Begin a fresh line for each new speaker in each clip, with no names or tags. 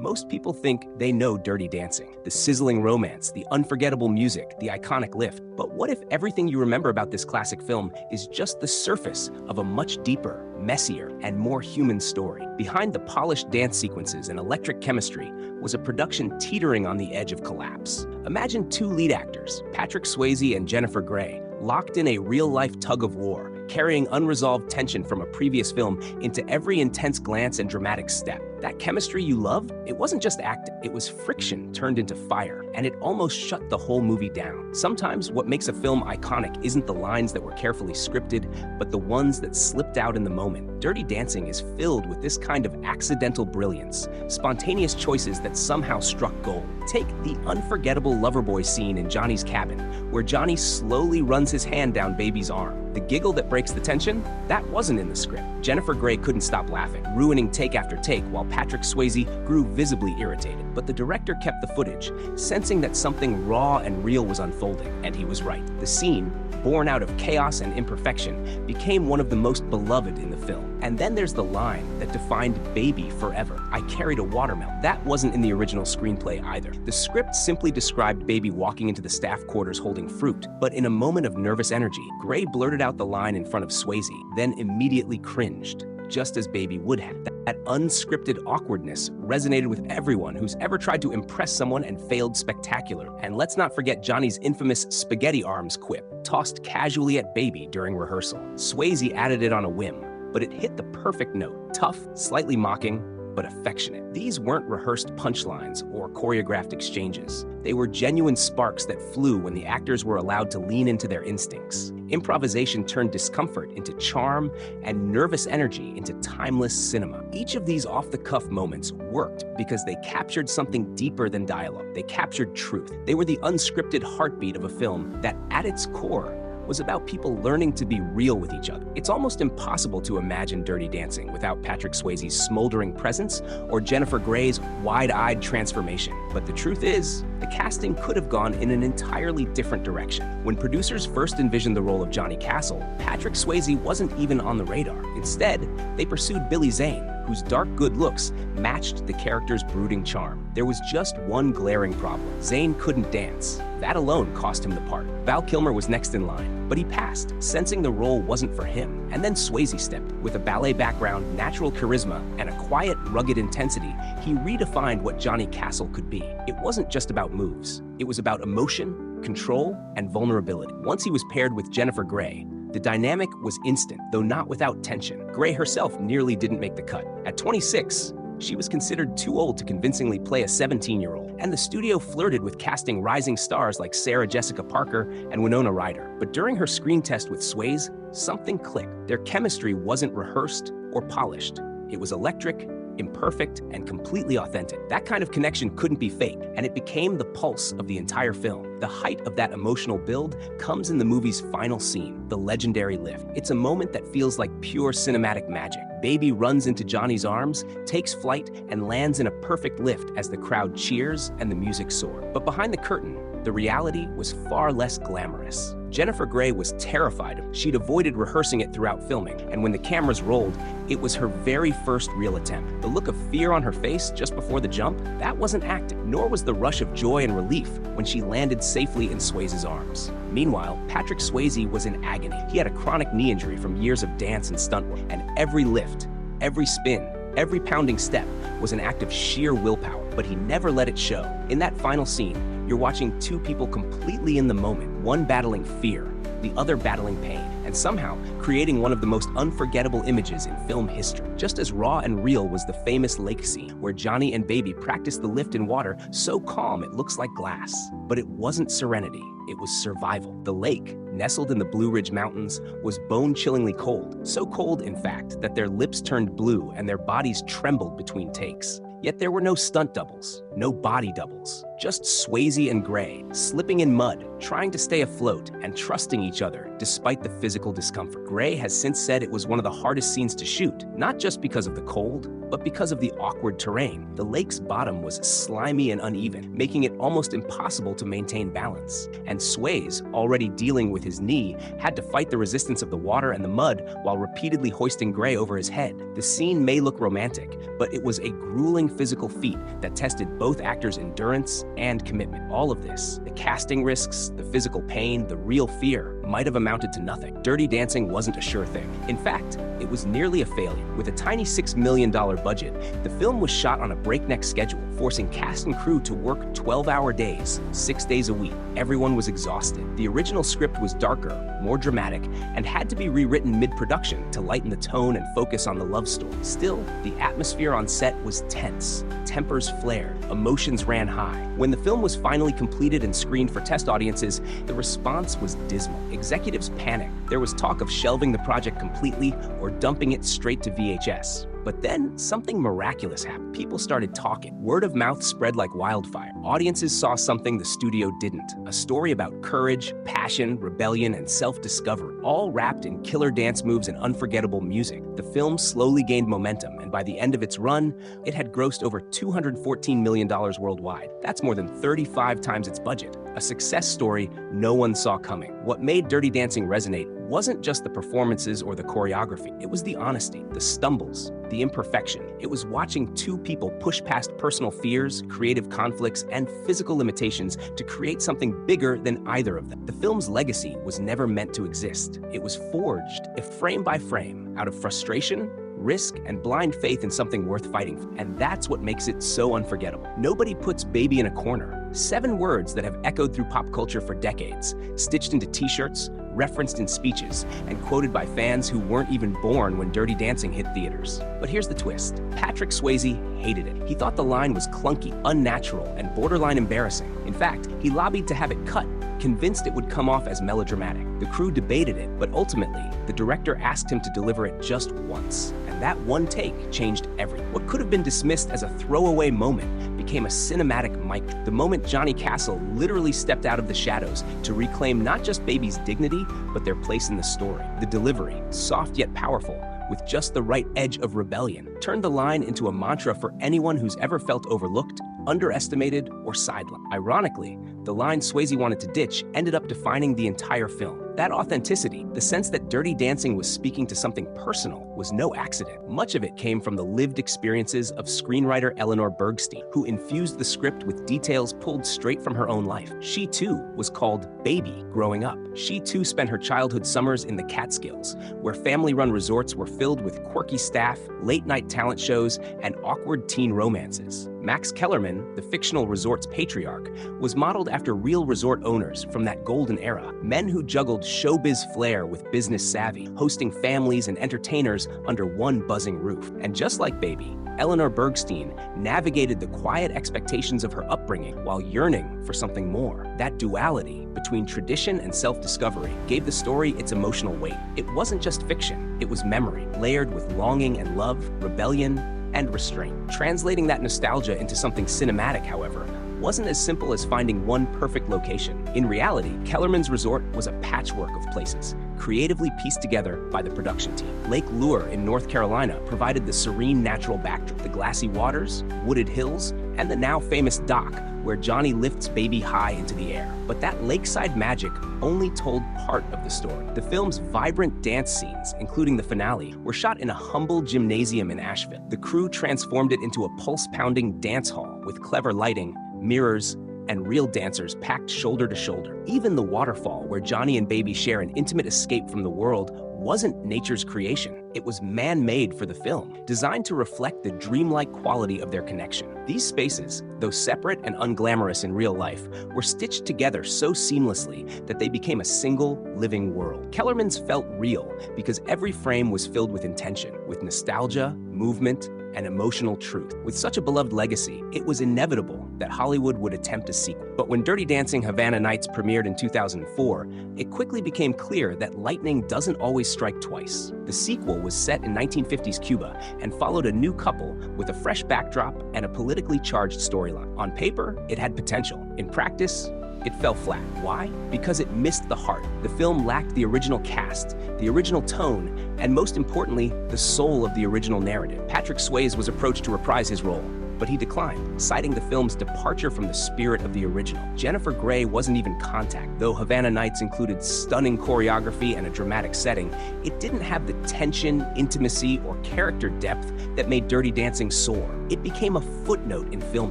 Most people think they know Dirty Dancing, the sizzling romance, the unforgettable music, the iconic lift. But what if everything you remember about this classic film is just the surface of a much deeper, messier, and more human story? Behind the polished dance sequences and electric chemistry was a production teetering on the edge of collapse. Imagine two lead actors, Patrick Swayze and Jennifer Grey, locked in a real-life tug-of-war, carrying unresolved tension from a previous film into every intense glance and dramatic step. That chemistry you loved, it wasn't just acting, it was friction turned into fire, and it almost shut the whole movie down. Sometimes what makes a film iconic isn't the lines that were carefully scripted, but the ones that slipped out in the moment. Dirty Dancing is filled with this kind of accidental brilliance, spontaneous choices that somehow struck gold. Take the unforgettable Loverboy scene in Johnny's cabin, where Johnny slowly runs his hand down Baby's arm. The giggle that breaks the tension, that wasn't in the script. Jennifer Grey couldn't stop laughing, ruining take after take, while Patrick Swayze grew visibly irritated. But the director kept the footage, sensing that something raw and real was unfolding, and he was right. The scene, born out of chaos and imperfection, became one of the most beloved in the film. And then there's the line that defined Baby forever. I carried a watermelon. That wasn't in the original screenplay either. The script simply described Baby walking into the staff quarters holding fruit, but in a moment of nervous energy, Grey blurted out the line in front of Swayze, then immediately cringed, just as Baby would have. That unscripted awkwardness resonated with everyone who's ever tried to impress someone and failed spectacular. And let's not forget Johnny's infamous spaghetti arms quip, tossed casually at Baby during rehearsal. Swayze added it on a whim, but it hit the perfect note, tough, slightly mocking, but affectionate. These weren't rehearsed punchlines or choreographed exchanges. They were genuine sparks that flew when the actors were allowed to lean into their instincts. Improvisation turned discomfort into charm and nervous energy into timeless cinema. Each of these off-the-cuff moments worked because they captured something deeper than dialogue. They captured truth. They were the unscripted heartbeat of a film that, at its core, was about people learning to be real with each other. It's almost impossible to imagine Dirty Dancing without Patrick Swayze's smoldering presence or Jennifer Grey's wide-eyed transformation. But the truth is, the casting could have gone in an entirely different direction. When producers first envisioned the role of Johnny Castle, Patrick Swayze wasn't even on the radar. Instead, they pursued Billy Zane, whose dark good looks matched the character's brooding charm. There was just one glaring problem. Zane couldn't dance. That alone cost him the part. Val Kilmer was next in line, but he passed, sensing the role wasn't for him. And then Swayze stepped. With a ballet background, natural charisma, and a quiet, rugged intensity, he redefined what Johnny Castle could be. It wasn't just about moves. It was about emotion, control, and vulnerability. Once he was paired with Jennifer Grey, the dynamic was instant, though not without tension. Grey herself nearly didn't make the cut. At 26, she was considered too old to convincingly play a 17-year-old, and the studio flirted with casting rising stars like Sarah Jessica Parker and Winona Ryder. But during her screen test with Swayze, something clicked. Their chemistry wasn't rehearsed or polished. It was electric, imperfect, and completely authentic. That kind of connection couldn't be faked, and it became the pulse of the entire film. The height of that emotional build comes in the movie's final scene, the legendary lift. It's a moment that feels like pure cinematic magic. Baby runs into Johnny's arms, takes flight, and lands in a perfect lift as the crowd cheers and the music soars. But behind the curtain, the reality was far less glamorous. Jennifer Grey was terrified. She'd avoided rehearsing it throughout filming, and when the cameras rolled, it was her very first real attempt. The look of fear on her face just before the jump, that wasn't acting, nor was the rush of joy and relief when she landed safely in Swayze's arms. Meanwhile, Patrick Swayze was in agony. He had a chronic knee injury from years of dance and stunt work, and every lift, every spin, every pounding step was an act of sheer willpower, but he never let it show. In that final scene, you're watching two people completely in the moment, one battling fear, the other battling pain, and somehow creating one of the most unforgettable images in film history. Just as raw and real was the famous lake scene, where Johnny and Baby practiced the lift in water so calm it looks like glass. But it wasn't serenity, it was survival. The lake, nestled in the Blue Ridge Mountains, was bone-chillingly cold. So cold, in fact, that their lips turned blue and their bodies trembled between takes. Yet there were no stunt doubles, no body doubles, just Swayze and Grey, slipping in mud, trying to stay afloat, and trusting each other despite the physical discomfort. Grey has since said it was one of the hardest scenes to shoot, not just because of the cold, but because of the awkward terrain. The lake's bottom was slimy and uneven, making it almost impossible to maintain balance. And Swayze, already dealing with his knee, had to fight the resistance of the water and the mud while repeatedly hoisting Grey over his head. The scene may look romantic, but it was a grueling physical feat that tested both actors' endurance and commitment. All of this, the casting risks, the physical pain, the real fear, might have amounted to nothing. Dirty Dancing wasn't a sure thing. In fact, it was nearly a failure. With a tiny $6 million budget, the film was shot on a breakneck schedule, forcing cast and crew to work 12-hour days, 6 days a week. Everyone was exhausted. The original script was darker, more dramatic, and had to be rewritten mid-production to lighten the tone and focus on the love story. Still, the atmosphere on set was tense. Tempers flared, emotions ran high. When the film was finally completed and screened for test audiences, the response was dismal. Executives panicked. There was talk of shelving the project completely or dumping it straight to VHS. But then something miraculous happened. People started talking. Word of mouth spread like wildfire. Audiences saw something the studio didn't. A story about courage, passion, rebellion, and self-discovery, all wrapped in killer dance moves and unforgettable music. The film slowly gained momentum, and by the end of its run, it had grossed over $214 million worldwide. That's more than 35 times its budget. A success story no one saw coming. What made Dirty Dancing resonate wasn't just the performances or the choreography. It was the honesty, the stumbles, the imperfection. It was watching two people push past personal fears, creative conflicts, and physical limitations to create something bigger than either of them. The film's legacy was never meant to exist. It was forged, if frame by frame, out of frustration, risk, and blind faith in something worth fighting for. And that's what makes it so unforgettable. Nobody puts baby in a corner. 7 words that have echoed through pop culture for decades, stitched into t-shirts, referenced in speeches, and quoted by fans who weren't even born when Dirty Dancing hit theaters. But here's the twist. Patrick Swayze hated it. He thought the line was clunky, unnatural, and borderline embarrassing. In fact, he lobbied to have it cut, convinced it would come off as melodramatic. The crew debated it, but ultimately, the director asked him to deliver it just once. And that one take changed everything. What could have been dismissed as a throwaway moment became a cinematic mic. The moment Johnny Castle literally stepped out of the shadows to reclaim not just baby's dignity, but their place in the story. The delivery, soft yet powerful, with just the right edge of rebellion, turned the line into a mantra for anyone who's ever felt overlooked, underestimated, or sidelined. Ironically, the line Swayze wanted to ditch ended up defining the entire film. That authenticity, the sense that Dirty Dancing was speaking to something personal, was no accident. Much of it came from the lived experiences of screenwriter Eleanor Bergstein, who infused the script with details pulled straight from her own life. She too was called Baby growing up. She too spent her childhood summers in the Catskills, where family-run resorts were filled with quirky staff, late-night talent shows, and awkward teen romances. Max Kellerman, the fictional resort's patriarch, was modeled after real resort owners from that golden era, men who juggled showbiz flair with business savvy, hosting families and entertainers under one buzzing roof. And just like Baby, Eleanor Bergstein navigated the quiet expectations of her upbringing while yearning for something more. That duality between tradition and self-discovery gave the story its emotional weight. It wasn't just fiction, it was memory, layered with longing and love, rebellion, and restraint. Translating that nostalgia into something cinematic, however, wasn't as simple as finding one perfect location. In reality, Kellerman's resort was a patchwork of places, creatively pieced together by the production team. Lake Lure in North Carolina provided the serene natural backdrop, the glassy waters, wooded hills, and the now famous dock where Johnny lifts Baby high into the air. But that lakeside magic only told part of the story. The film's vibrant dance scenes, including the finale, were shot in a humble gymnasium in Asheville. The crew transformed it into a pulse-pounding dance hall with clever lighting, mirrors, and real dancers packed shoulder to shoulder. Even the waterfall, where Johnny and Baby share an intimate escape from the world, wasn't nature's creation. It was man-made for the film, designed to reflect the dreamlike quality of their connection. These spaces, though separate and unglamorous in real life, were stitched together so seamlessly that they became a single, living world. Kellerman's felt real because every frame was filled with intention, with nostalgia, movement, and emotional truth. With such a beloved legacy, it was inevitable that Hollywood would attempt a sequel. But when Dirty Dancing Havana Nights premiered in 2004, it quickly became clear that lightning doesn't always strike twice. The sequel was set in 1950s Cuba and followed a new couple with a fresh backdrop and a politically charged storyline. On paper, it had potential. In practice, it fell flat. Why? Because it missed the heart. The film lacked the original cast, the original tone, and most importantly, the soul of the original narrative. Patrick Swayze was approached to reprise his role, but he declined, citing the film's departure from the spirit of the original. Jennifer Grey wasn't even contact. Though Havana Nights included stunning choreography and a dramatic setting, it didn't have the tension, intimacy, or character depth that made Dirty Dancing soar. It became a footnote in film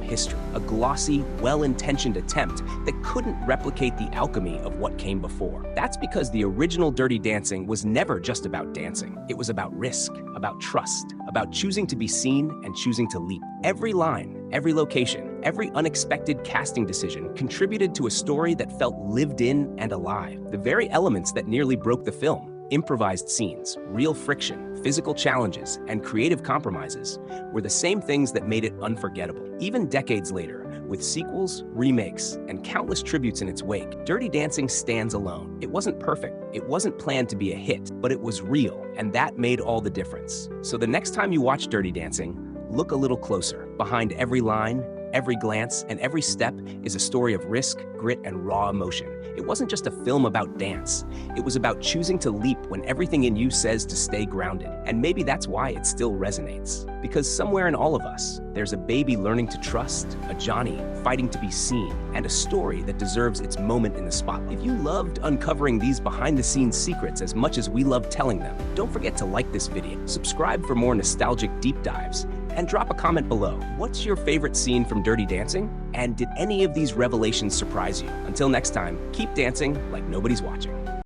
history, a glossy, well-intentioned attempt that couldn't replicate the alchemy of what came before. That's because the original Dirty Dancing was never just about dancing. It was about risk, about trust, about choosing to be seen and choosing to leap. Every line, every location, every unexpected casting decision contributed to a story that felt lived in and alive. The very elements that nearly broke the film, improvised scenes, real friction, physical challenges, and creative compromises, were the same things that made it unforgettable. Even decades later, with sequels, remakes, and countless tributes in its wake, Dirty Dancing stands alone. It wasn't perfect, it wasn't planned to be a hit, but it was real, and that made all the difference. So the next time you watch Dirty Dancing, look a little closer. Behind every line, every glance, and every step is a story of risk, grit, and raw emotion. It wasn't just a film about dance. It was about choosing to leap when everything in you says to stay grounded. And maybe that's why it still resonates. Because somewhere in all of us, there's a baby learning to trust, a Johnny fighting to be seen, and a story that deserves its moment in the spotlight. If you loved uncovering these behind-the-scenes secrets as much as we love telling them, don't forget to like this video, subscribe for more nostalgic deep dives, and drop a comment below. What's your favorite scene from Dirty Dancing? And did any of these revelations surprise you? Until next time, keep dancing like nobody's watching.